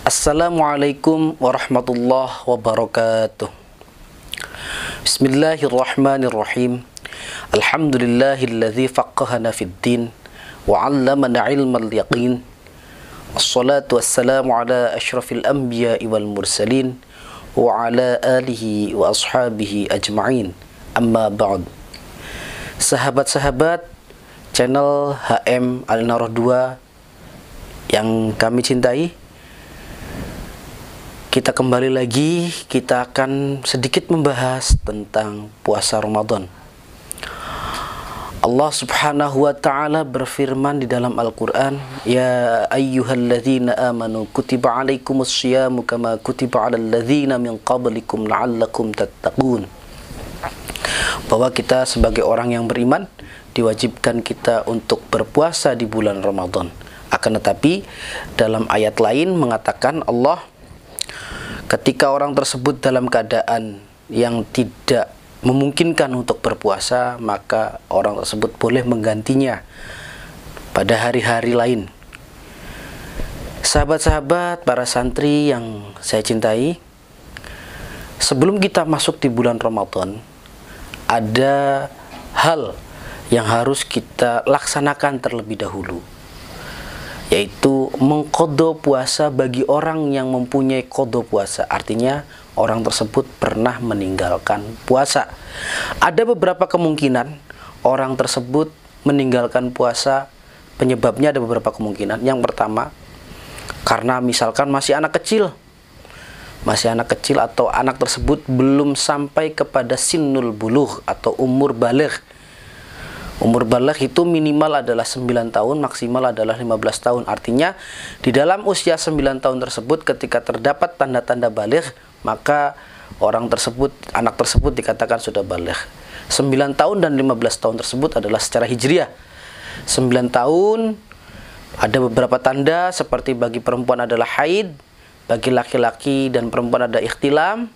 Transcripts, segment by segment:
Assalamualaikum warahmatullahi wabarakatuh. Bismillahirrahmanirrahim. Alhamdulillahilladzi faqqahana fid din wa 'allamana 'ilmal yaqin. Wassalatu wassalamu ala asyrafil anbiya'i wal mursalin wa ala alihi wa ashabihi ajma'in. Amma ba'd. Sahabat-sahabat channel HM Al-Naroh 2 yang kami cintai, kita kembali lagi, kita akan sedikit membahas tentang puasa Ramadan. Allah Subhanahu wa ta'ala berfirman di dalam Al-Quran, Ya ayyuhalladzina amanu kutiba alaikumus syiyamu kama kutiba alal ladzina min qablikum la'allakum tattaqun. Bahwa kita sebagai orang yang beriman diwajibkan kita untuk berpuasa di bulan Ramadan. Akan tetapi dalam ayat lain mengatakan Allah, ketika orang tersebut dalam keadaan yang tidak memungkinkan untuk berpuasa, maka orang tersebut boleh menggantinya pada hari-hari lain. Sahabat-sahabat, para santri yang saya cintai, sebelum kita masuk di bulan Ramadan, ada hal yang harus kita laksanakan terlebih dahulu, yaitu mengqadha puasa bagi orang yang mempunyai qadha puasa. Artinya orang tersebut pernah meninggalkan puasa. Ada beberapa kemungkinan orang tersebut meninggalkan puasa, penyebabnya ada beberapa kemungkinan. Yang pertama, karena misalkan masih anak kecil atau anak tersebut belum sampai kepada sinnul bulugh atau umur baligh. Umur baligh itu minimal adalah 9 tahun, maksimal adalah 15 tahun. Artinya, di dalam usia 9 tahun tersebut, ketika terdapat tanda-tanda baligh, maka anak tersebut dikatakan sudah baligh. 9 tahun dan 15 tahun tersebut adalah secara hijriah. 9 tahun, ada beberapa tanda, seperti bagi perempuan adalah haid, bagi laki-laki dan perempuan ada ikhtilam.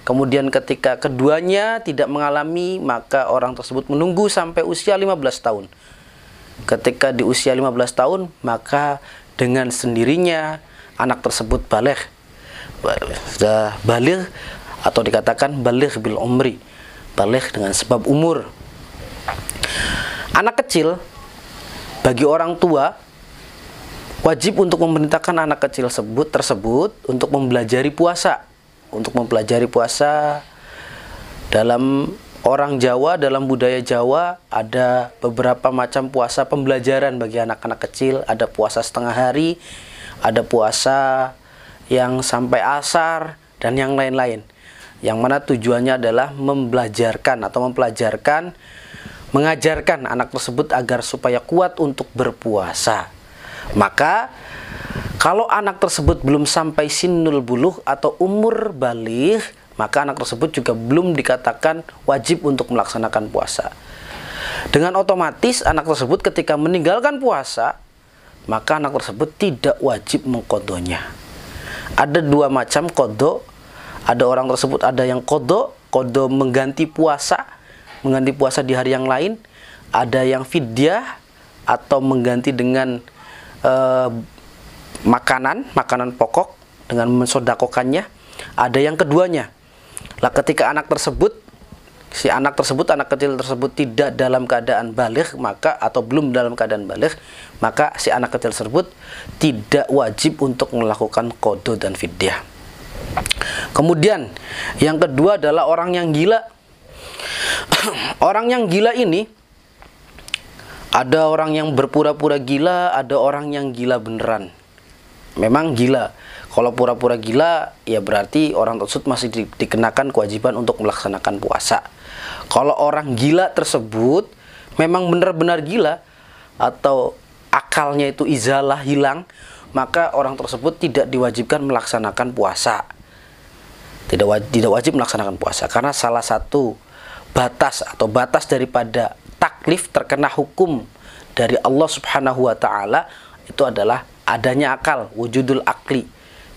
Kemudian ketika keduanya tidak mengalami, maka orang tersebut menunggu sampai usia 15 tahun. Ketika di usia 15 tahun, maka dengan sendirinya anak tersebut baligh. Sudah baligh atau dikatakan baligh bil umri. Baligh dengan sebab umur. Anak kecil, bagi orang tua, wajib untuk memerintahkan anak kecil tersebut untuk mempelajari puasa. Untuk mempelajari puasa, dalam orang Jawa, dalam budaya Jawa, ada beberapa macam puasa pembelajaran bagi anak-anak kecil. Ada puasa setengah hari, ada puasa yang sampai asar, dan yang lain-lain. Yang mana tujuannya adalah membelajarkan atau mengajarkan anak tersebut agar supaya kuat untuk berpuasa. Maka kalau anak tersebut belum sampai sinnul bulugh atau umur baligh, maka anak tersebut juga belum dikatakan wajib untuk melaksanakan puasa. Dengan otomatis anak tersebut ketika meninggalkan puasa, maka anak tersebut tidak wajib mengqadhonya. Ada dua macam qadha. Ada orang tersebut ada yang qadha mengganti puasa di hari yang lain. Ada yang fidyah atau mengganti dengan makanan pokok dengan mensodakokannya. Ada yang keduanya. Lah ketika anak kecil tersebut tidak dalam keadaan baligh, atau belum dalam keadaan baligh, maka si anak kecil tersebut tidak wajib untuk melakukan qadha dan fidyah. Kemudian yang kedua adalah orang yang gila. Orang yang gila ini, ada orang yang berpura-pura gila, ada orang yang gila beneran. Memang gila. Kalau pura-pura gila, ya berarti orang tersebut masih dikenakan kewajiban untuk melaksanakan puasa. Kalau orang gila tersebut memang benar-benar gila atau akalnya itu izalah, hilang, maka orang tersebut tidak diwajibkan melaksanakan puasa. Tidak wajib melaksanakan puasa, karena salah satu batas daripada taklif, terkena hukum dari Allah Subhanahu wa ta'ala, itu adalah adanya akal, wujudul akli,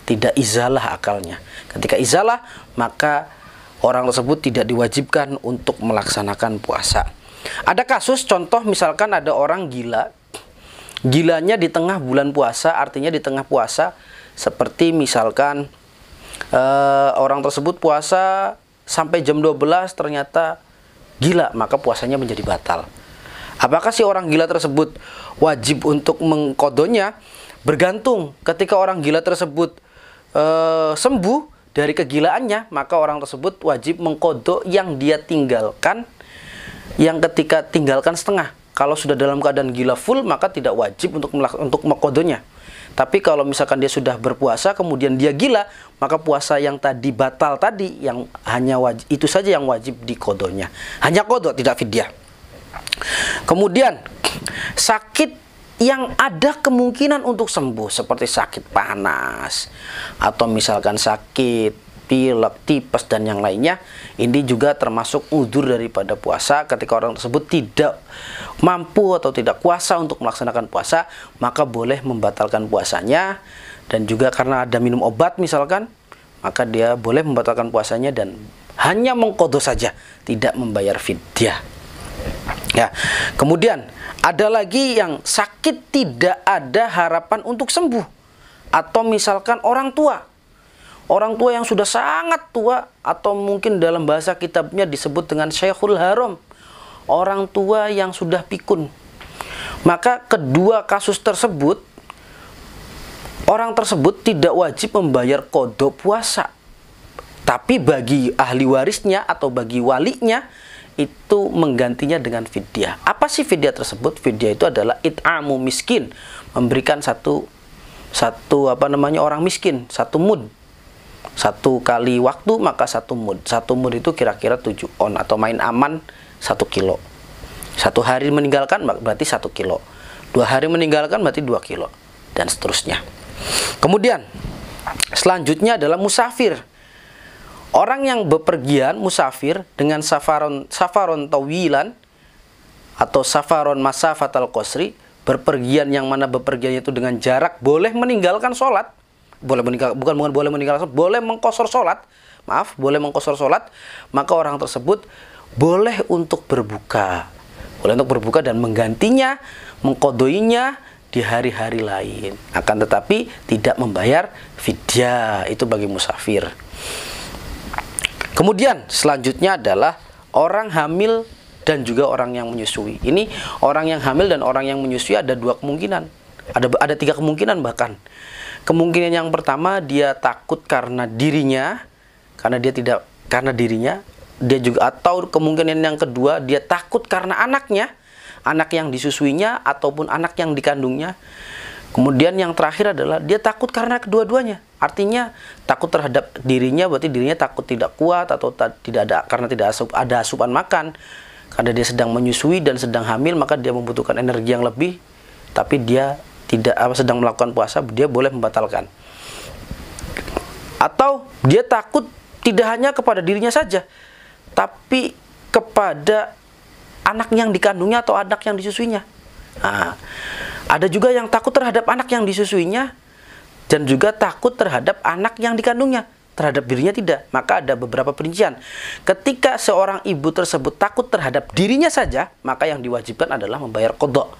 tidak izalah akalnya. Ketika izalah, maka orang tersebut tidak diwajibkan untuk melaksanakan puasa. Ada kasus contoh, misalkan ada orang gila, gilanya di tengah bulan puasa, artinya di tengah puasa Seperti misalkan orang tersebut puasa sampai jam 12 ternyata gila, maka puasanya menjadi batal. Apakah si orang gila tersebut wajib untuk mengkodonya? Bergantung. Ketika orang gila tersebut sembuh dari kegilaannya, maka orang tersebut wajib mengkodok yang dia tinggalkan, yang ketika tinggalkan setengah. Kalau sudah dalam keadaan gila full, maka tidak wajib untuk mengkodonya. Tapi kalau misalkan dia sudah berpuasa kemudian dia gila, maka puasa yang tadi batal tadi, yang hanya wajib, itu saja yang wajib dikodonya. Hanya kodok, tidak fidyah. Kemudian sakit yang ada kemungkinan untuk sembuh, seperti sakit panas atau misalkan sakit pilek, tipes dan yang lainnya, ini juga termasuk udzur daripada puasa. Ketika orang tersebut tidak mampu atau tidak kuasa untuk melaksanakan puasa, maka boleh membatalkan puasanya. Dan juga karena ada minum obat misalkan, maka dia boleh membatalkan puasanya dan hanya mengqadha saja, tidak membayar fidyah. Ya. Kemudian ada lagi yang sakit tidak ada harapan untuk sembuh, atau misalkan orang tua yang sudah sangat tua, atau mungkin dalam bahasa kitabnya disebut dengan Syekhul Haram, orang tua yang sudah pikun. Maka kedua kasus tersebut, orang tersebut tidak wajib membayar qadha puasa, tapi bagi ahli warisnya atau bagi walinya itu menggantinya dengan fidyah. Apa sih fidyah tersebut? Fidyah itu adalah it'amu miskin, memberikan satu orang miskin, satu mud. Satu kali waktu maka satu mud. Satu mud itu kira-kira 7 on atau main aman 1 kilo. 1 hari meninggalkan berarti 1 kilo. 2 hari meninggalkan berarti 2 kilo. Dan seterusnya. Kemudian selanjutnya adalah musafir. Orang yang bepergian musafir dengan safaron tawilan atau safaron masafatal qasri, berpergian yang mana bepergian itu dengan jarak, boleh meninggalkan sholat, boleh mengqashar sholat, boleh mengqashar sholat, maka orang tersebut boleh untuk berbuka, dan menggantinya, mengqadhoinya di hari-hari lain, akan tetapi tidak membayar fidyah. Itu bagi musafir. Kemudian selanjutnya adalah orang hamil dan juga orang yang menyusui. Ini orang yang hamil dan orang yang menyusui ada 2 kemungkinan. Ada 3 kemungkinan bahkan. Kemungkinan yang pertama, dia takut karena dirinya, dia juga, atau kemungkinan yang kedua, dia takut karena anaknya, anak yang disusuinya ataupun anak yang dikandungnya. Kemudian yang terakhir adalah dia takut karena kedua-duanya. Artinya takut terhadap dirinya, berarti dirinya takut tidak kuat atau karena tidak ada asupan makan. Karena dia sedang menyusui dan sedang hamil, maka dia membutuhkan energi yang lebih, tapi dia sedang melakukan puasa, dia boleh membatalkan. Atau dia takut tidak hanya kepada dirinya saja, tapi kepada anak yang dikandungnya atau anak yang disusuinya. Nah, ada juga yang takut terhadap anak yang disusuinya dan juga takut terhadap anak yang dikandungnya, terhadap dirinya tidak. Maka ada beberapa perincian. Ketika seorang ibu tersebut takut terhadap dirinya saja, maka yang diwajibkan adalah membayar qadha,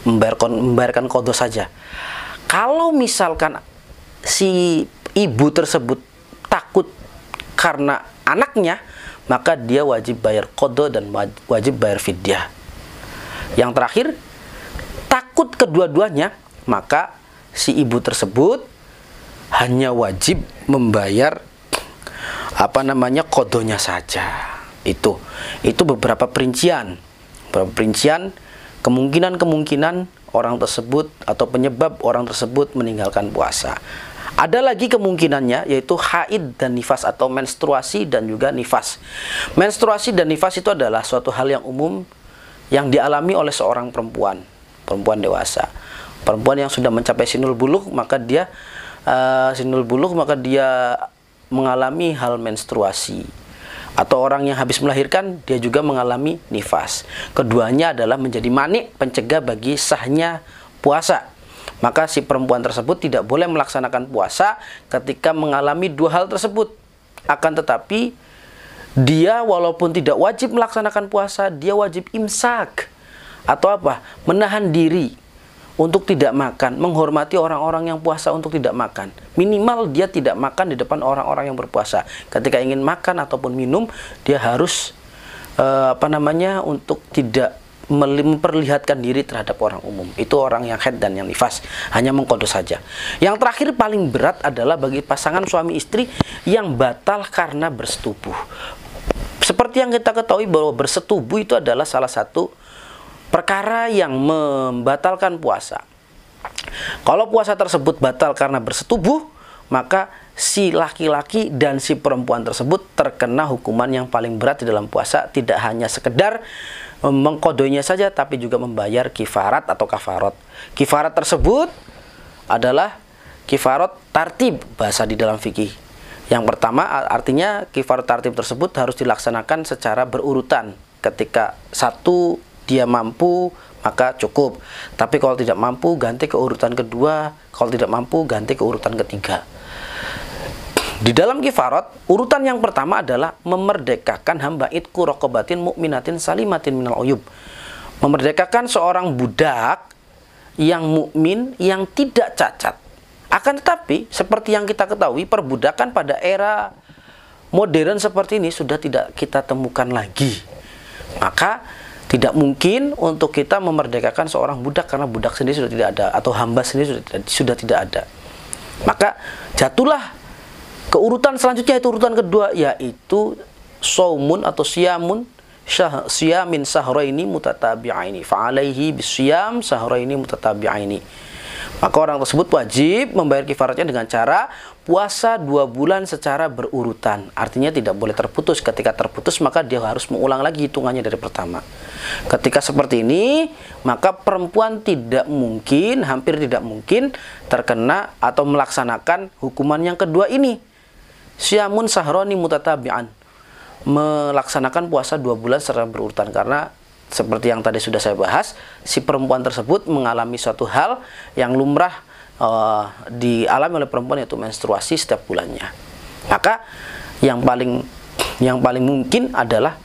membayarkan qadha saja. Kalau misalkan si ibu tersebut takut karena anaknya, maka dia wajib bayar qadha dan wajib bayar fidyah. Yang terakhir, takut kedua-duanya, maka si ibu tersebut hanya wajib membayar qadhonya saja. Itu beberapa perincian. Kemungkinan orang tersebut atau penyebab orang tersebut meninggalkan puasa. Ada lagi kemungkinannya, yaitu haid dan nifas atau menstruasi dan juga nifas. Menstruasi dan nifas itu adalah suatu hal yang umum yang dialami oleh seorang perempuan dewasa. Perempuan yang sudah mencapai sinul bulughh, maka dia mengalami hal menstruasi. Atau orang yang habis melahirkan, dia juga mengalami nifas. Keduanya adalah menjadi mani, pencegah bagi sahnya puasa. Maka si perempuan tersebut tidak boleh melaksanakan puasa ketika mengalami 2 hal tersebut. Akan tetapi dia walaupun tidak wajib melaksanakan puasa, dia wajib imsak atau menahan diri untuk tidak makan, menghormati orang-orang yang puasa untuk tidak makan. Minimal dia tidak makan di depan orang-orang yang berpuasa. Ketika ingin makan ataupun minum, dia harus untuk tidak memperlihatkan diri terhadap orang umum. Itu orang yang haid dan yang nifas, hanya mengqadha saja. Yang terakhir paling berat adalah bagi pasangan suami istri yang batal karena bersetubuh. Seperti yang kita ketahui bahwa bersetubuh itu adalah salah satu perkara yang membatalkan puasa. Kalau puasa tersebut batal karena bersetubuh, maka si laki-laki dan si perempuan tersebut terkena hukuman yang paling berat di dalam puasa. Tidak hanya sekedar mengqadhonya saja, tapi juga membayar kifarat atau kafarat. Kifarat tersebut adalah kifarat tartib, bahasa di dalam fikih. Yang pertama, artinya kifarat tartib tersebut harus dilaksanakan secara berurutan. Ketika satu dia mampu, maka cukup. Tapi kalau tidak mampu, ganti ke urutan kedua. Kalau tidak mampu, ganti ke urutan ketiga. Di dalam kifarat, urutan yang pertama adalah memerdekakan hamba itqu raqabatin mu'minatin salimatin minal uyub. Memerdekakan seorang budak yang mukmin yang tidak cacat. Akan tetapi, seperti yang kita ketahui, perbudakan pada era modern seperti ini sudah tidak kita temukan lagi. Maka tidak mungkin untuk kita memerdekakan seorang budak karena budak sendiri sudah tidak ada, atau hamba sendiri sudah tidak ada. Maka jatuhlah ke urutan selanjutnya, itu urutan kedua, yaitu saumun atau siyamin sahraini mutatabi'aini fa'alaihi bisyam sahraini mutatabi'aini. Maka orang tersebut wajib membayar kifaratnya dengan cara puasa 2 bulan secara berurutan. Artinya tidak boleh terputus. Ketika terputus, maka dia harus mengulang lagi hitungannya dari pertama. Ketika seperti ini, maka perempuan tidak mungkin, hampir tidak mungkin terkena atau melaksanakan hukuman yang kedua ini. Syamun sahroni mutatabi'an, melaksanakan puasa 2 bulan secara berurutan. Karena seperti yang tadi sudah saya bahas, si perempuan tersebut mengalami suatu hal yang lumrah dialami oleh perempuan, yaitu menstruasi setiap bulannya. Maka yang paling mungkin adalah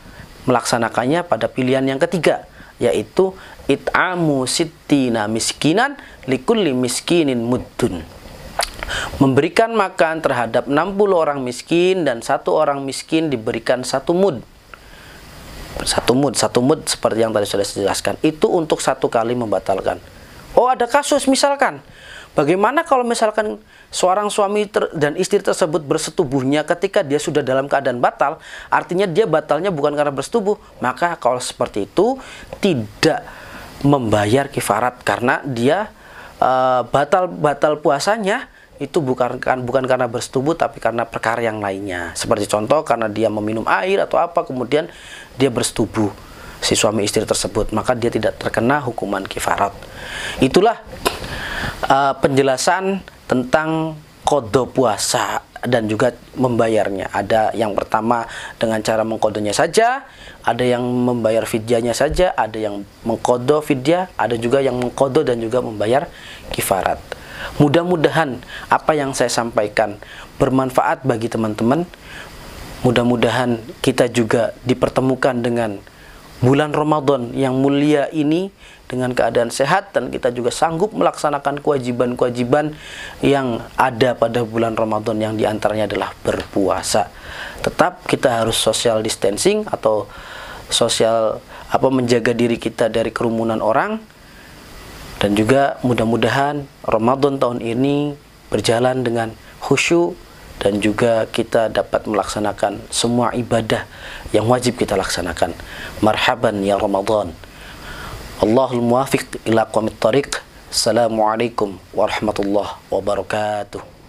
melaksanakannya pada pilihan yang ketiga, yaitu it'amu sittina miskinan likulli miskinin muddun. Memberikan makan terhadap 60 orang miskin, dan 1 orang miskin diberikan 1 mud. Satu mud seperti yang tadi sudah dijelaskan, itu untuk 1 kali membatalkan. Oh, ada kasus misalkan, bagaimana kalau misalkan seorang suami dan istri tersebut bersetubuhnya ketika dia sudah dalam keadaan batal, artinya dia batalnya bukan karena bersetubuh, maka kalau seperti itu tidak membayar kifarat karena dia batal puasanya itu bukan karena bersetubuh, tapi karena perkara yang lainnya. Seperti contoh, karena dia meminum air atau apa, kemudian dia bersetubuh, si suami istri tersebut, maka dia tidak terkena hukuman kifarat. Itulah penjelasan tentang qadha puasa dan juga membayarnya. Ada yang pertama dengan cara mengqadhanya saja, ada yang membayar fidyahnya saja, ada yang mengqadha fidyah, ada juga yang mengqadha dan juga membayar kifarat. Mudah-mudahan apa yang saya sampaikan bermanfaat bagi teman-teman. Mudah-mudahan kita juga dipertemukan dengan bulan Ramadan yang mulia ini dengan keadaan sehat, dan kita juga sanggup melaksanakan kewajiban-kewajiban yang ada pada bulan Ramadan, yang diantaranya adalah berpuasa. Tetap kita harus social distancing atau menjaga diri kita dari kerumunan orang. Dan juga mudah-mudahan Ramadan tahun ini berjalan dengan khusyuk, dan juga kita dapat melaksanakan semua ibadah yang wajib kita laksanakan. Marhaban ya Ramadan. Allahul muwafiq ila aqwamit thariq. Assalamualaikum warahmatullahi wabarakatuh.